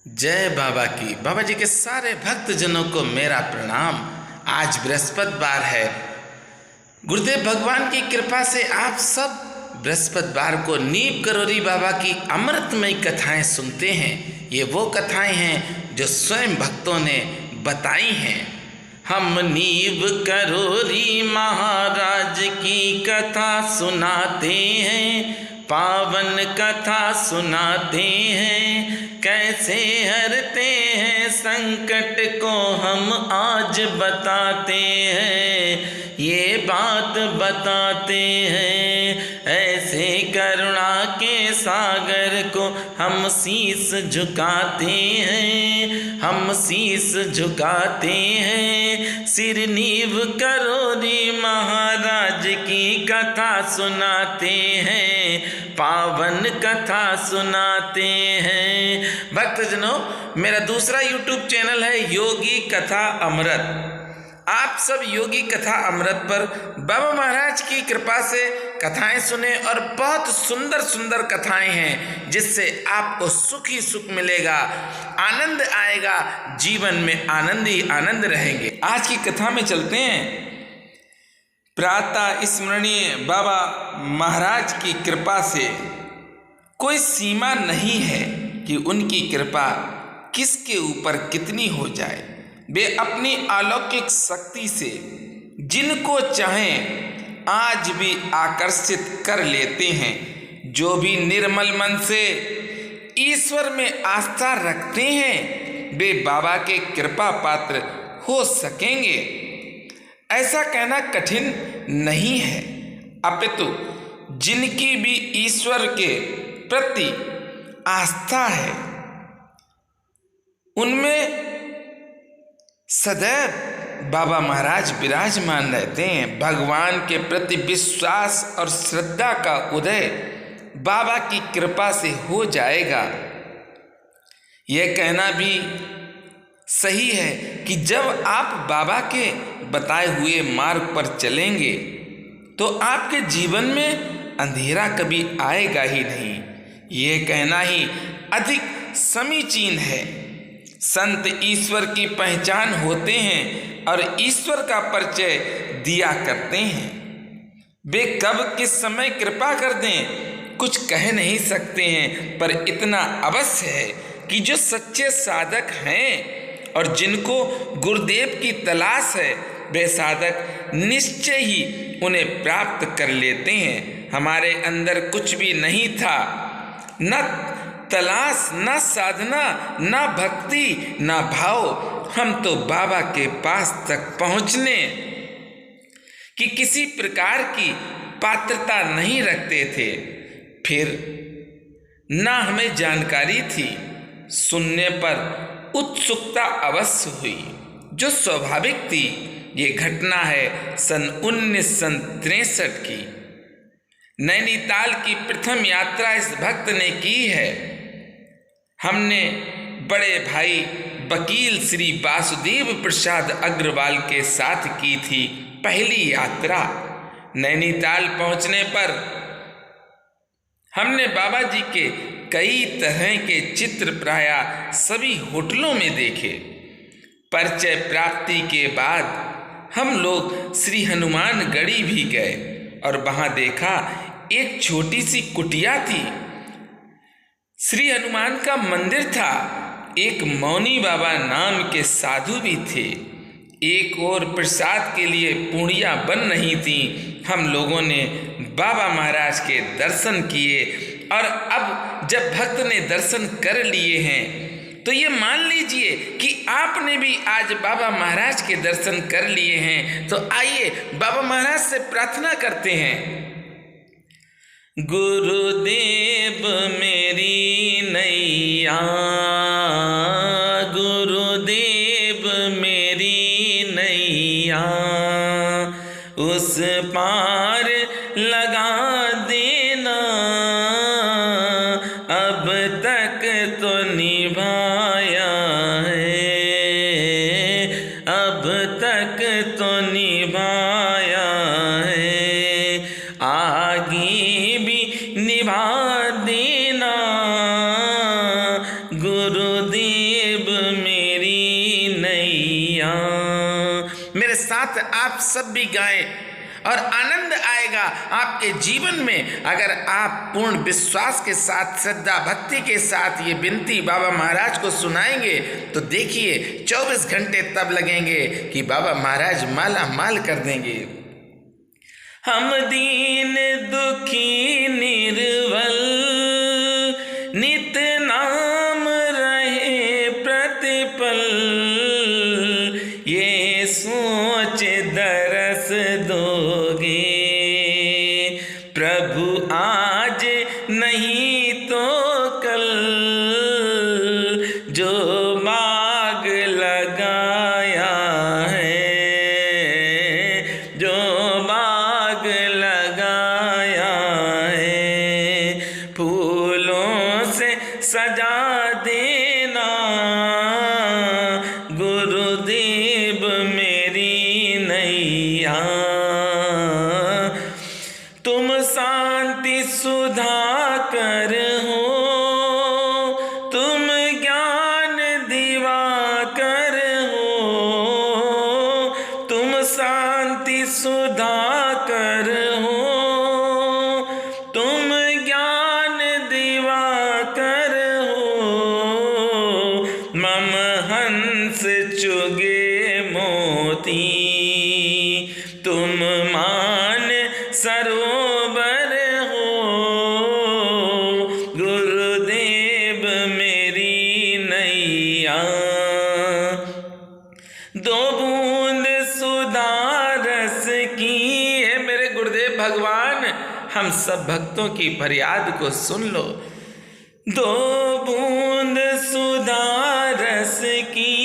जय बाबा की। बाबा जी के सारे भक्तजनों को मेरा प्रणाम। आज बृहस्पतिवार है। गुरुदेव भगवान की कृपा से आप सब बृहस्पतिवार को नीव करोरी बाबा की अमृतमयी कथाएं सुनते हैं। ये वो कथाएं हैं जो स्वयं भक्तों ने बताई हैं। हम नीव करोरी महाराज की कथा सुनाते हैं, पावन कथा सुनाते हैं। कैसे हरते हैं संकट को हम आज बताते हैं, ये बात बताते हैं। ऐसे करुणा के सागर को हम शीस झुकाते हैं, हम शीस झुकाते हैं। सिर नीव करोरी महाराज की कथा सुनाते हैं, पावन कथा सुनाते हैं। भक्तजनों, मेरा दूसरा YouTube चैनल है योगी कथा अमृत। आप सब योगी कथा अमृत पर बाबा महाराज की कृपा से कथाएं सुने और बहुत सुंदर सुंदर कथाएं हैं जिससे आपको सुख ही सुख मिलेगा, आनंद आएगा, जीवन में आनंद ही आनंद रहेंगे। आज की कथा में चलते हैं। प्रातः स्मरणीय बाबा महाराज की कृपा से कोई सीमा नहीं है कि उनकी कृपा किसके ऊपर कितनी हो जाए। वे अपनी अलौकिक शक्ति से जिनको चाहें आज भी आकर्षित कर लेते हैं। जो भी निर्मल मन से ईश्वर में आस्था रखते हैं वे बाबा के कृपा पात्र हो सकेंगे। ऐसा कहना कठिन नहीं है, अपितु जिनकी भी ईश्वर के प्रति आस्था है उनमें सदैव बाबा महाराज विराजमान रहते हैं। भगवान के प्रति विश्वास और श्रद्धा का उदय बाबा की कृपा से हो जाएगा। यह कहना भी सही है कि जब आप बाबा के बताए हुए मार्ग पर चलेंगे तो आपके जीवन में अंधेरा कभी आएगा ही नहीं। यह कहना ही अधिक समीचीन है। संत ईश्वर की पहचान होते हैं और ईश्वर का परिचय दिया करते हैं। वे कब किस समय कृपा कर दें कुछ कह नहीं सकते हैं, पर इतना अवश्य है कि जो सच्चे साधक हैं और जिनको गुरुदेव की तलाश है वे साधक निश्चय ही उन्हें प्राप्त कर लेते हैं। हमारे अंदर कुछ भी नहीं था, न तलाश, न साधना, न भक्ति, न भाव। हम तो बाबा के पास तक पहुँचने की किसी प्रकार की पात्रता नहीं रखते थे। फिर न हमें जानकारी थी, सुनने पर उत्सुकता अवश्य हुई जो स्वाभाविक थी। ये घटना है सन 1963 की। नैनीताल की प्रथम यात्रा इस भक्त ने की है। हमने बड़े भाई वकील श्री वासुदेव प्रसाद अग्रवाल के साथ की थी पहली यात्रा। नैनीताल पहुंचने पर हमने बाबा जी के कई तरह के चित्र प्रायः सभी होटलों में देखे। परिचय प्राप्ति के बाद हम लोग श्री हनुमान गढ़ी भी गए और वहां देखा एक छोटी सी कुटिया थी। श्री हनुमान का मंदिर था। एक मौनी बाबा नाम के साधु भी थे। एक और प्रसाद के लिए पूड़ियाँ बन रही थीं। हम लोगों ने बाबा महाराज के दर्शन किए और अब जब भक्त ने दर्शन कर लिए हैं तो ये मान लीजिए कि आपने भी आज बाबा महाराज के दर्शन कर लिए हैं। तो आइए बाबा महाराज से प्रार्थना करते हैं। गुरुदेव मेरी नैया, गुरुदेव मेरी नैया, उस पार लगा देना। अब तक तो निभाया है, अब तक तो निभाया है, आगे भी निभा देना। गुरु गुरुदेव मेरी नैया। मेरे साथ आप सब भी गाएं और आनंद आएगा आपके जीवन में। अगर आप पूर्ण विश्वास के साथ, श्रद्धा भक्ति के साथ ये विनती बाबा महाराज को सुनाएंगे तो देखिए 24 घंटे तब लगेंगे कि बाबा महाराज माला माल कर देंगे। हम दीन दुखी निर्बल नित नाम रहे प्रतिपल, ये सोच दरस दोगे प्रभु आज नहीं तो कल, जो मांग लगाया है, जो मांग लगाया है, फूलों से सजा देना गुरुदेव मेरी नैया। तुम शांति सुधा कर हो, तुम ज्ञान दिवाकर हो, तुम शांति सुधा कर हो, तुम ज्ञान दिवाकर हो, मम हंस चुगे मोती, तुम मान सरोवर हो, गुरुदेव मेरी नैया। दो बूंद सुधा रस की है मेरे गुरुदेव भगवान, हम सब भक्तों की फरियाद को सुन लो। दो बूंद सुधा रस की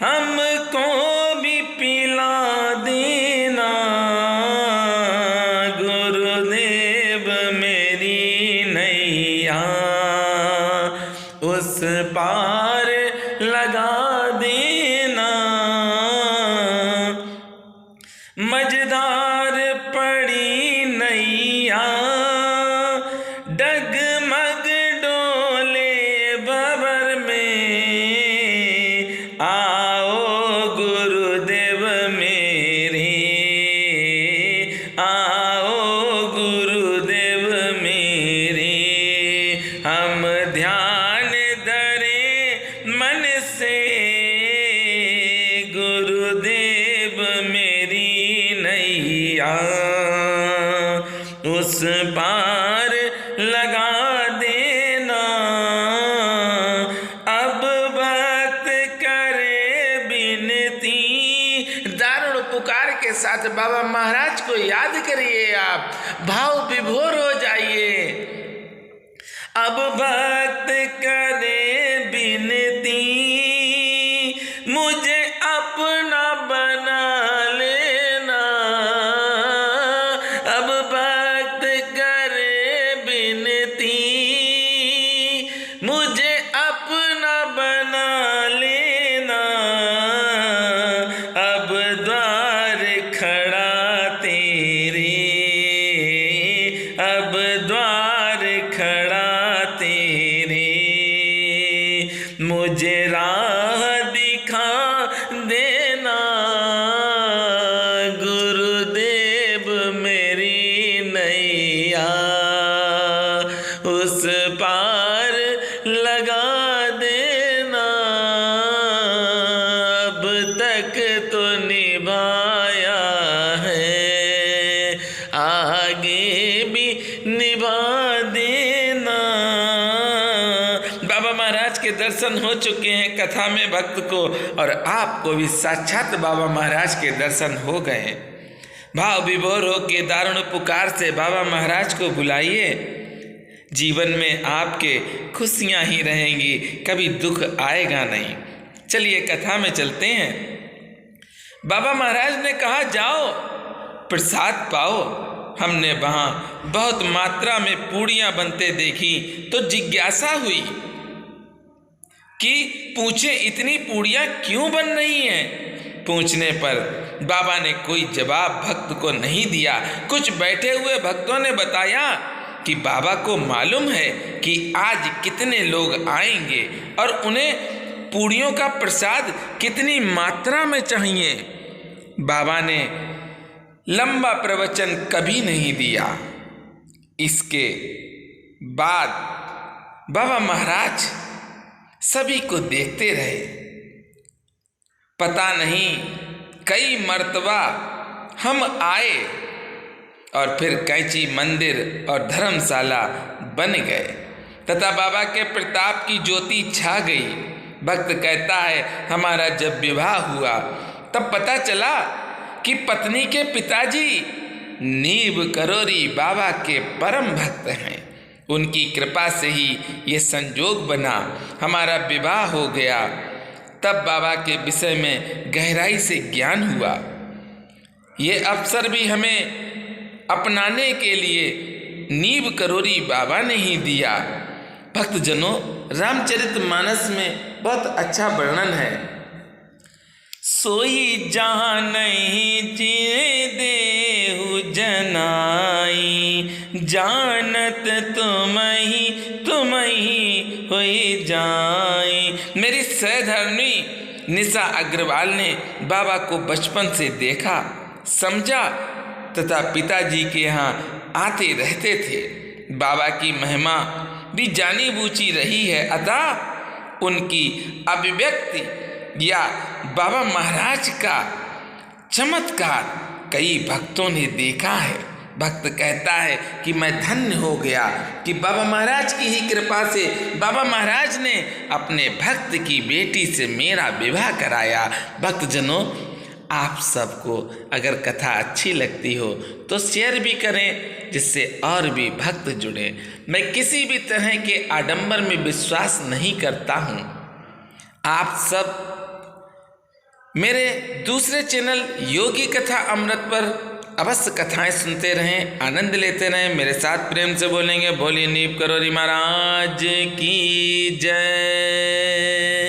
हमको भी पिला देना, गुरुदेव मेरी नैया उस पार लगा देना। मझधार पड़ी नैया डगमग डोले बबर में, आओ गुरुदेव मेरे, आओ गुरुदेव मेरे, हम ध्यान धरे मन से, गुरुदेव मेरी नैया उस पार लगा देना। अब वक्त करे बिनती, दारुण पुकार के साथ बाबा महाराज को याद करिए, आप भाव विभोर हो जाइए। अब वक्त करे बिनती, मुझे अपना बना लेना। अब वक्त करे बिनती, मुझे अपना बना लेना। अब द्वार खड़ा तेरे, अब द्वार खड़ा तेरे, मुझे राह दिखा देना, गुरुदेव मेरी नैया उस पार लगा देना। अब तक तो निभाया है, आगे भी निभा देना। बाबा महाराज के दर्शन हो चुके हैं कथा में भक्त को, और आपको भी साक्षात बाबा महाराज के दर्शन हो गए। भाव विभोर हो के दारुण पुकार से बाबा महाराज को बुलाइए। जीवन में आपके खुशियां ही रहेंगी, कभी दुख आएगा नहीं। चलिए कथा में चलते हैं। बाबा महाराज ने कहा जाओ प्रसाद पाओ। हमने वहाँ बहुत मात्रा में पूड़ियाँ बनते देखी तो जिज्ञासा हुई कि पूछे इतनी पूड़ियाँ क्यों बन रही हैं। पूछने पर बाबा ने कोई जवाब भक्त को नहीं दिया। कुछ बैठे हुए भक्तों ने बताया कि बाबा को मालूम है कि आज कितने लोग आएंगे और उन्हें पूड़ियों का प्रसाद कितनी मात्रा में चाहिए। बाबा ने लंबा प्रवचन कभी नहीं दिया। इसके बाद बाबा महाराज सभी को देखते रहे। पता नहीं कई मर्तबा हम आए और फिर कैंची मंदिर और धर्मशाला बन गए तथा बाबा के प्रताप की ज्योति छा गई। भक्त कहता है, हमारा जब विवाह हुआ तब पता चला कि पत्नी के पिताजी नीब करोरी बाबा के परम भक्त हैं। उनकी कृपा से ही ये संजोग बना, हमारा विवाह हो गया। तब बाबा के विषय में गहराई से ज्ञान हुआ। ये अवसर भी हमें अपनाने के लिए नीब करोरी बाबा ने ही दिया। भक्तजनों, रामचरितमानस में बहुत अच्छा वर्णन है। सोई जहाँ नहीं जिए देहु जनाई, जानत तुम ही होई जाई। मेरी सहधर्मी निशा अग्रवाल ने बाबा को बचपन से देखा, समझा तथा पिताजी के यहाँ आते रहते थे। बाबा की महिमा भी जानी बूझी रही है, अतः उनकी अभिव्यक्ति या बाबा महाराज का चमत्कार कई भक्तों ने देखा है। भक्त कहता है कि मैं धन्य हो गया कि बाबा महाराज की ही कृपा से बाबा महाराज ने अपने भक्त की बेटी से मेरा विवाह कराया। भक्तजनों, आप सबको अगर कथा अच्छी लगती हो तो शेयर भी करें, जिससे और भी भक्त जुड़े। मैं किसी भी तरह के आडंबर में विश्वास नहीं करता हूँ। आप सब मेरे दूसरे चैनल योगी कथा अमृत पर अवश्य कथाएं सुनते रहें, आनंद लेते रहें। मेरे साथ प्रेम से बोलेंगे, बोलिए नीब करोरी महाराज की जय।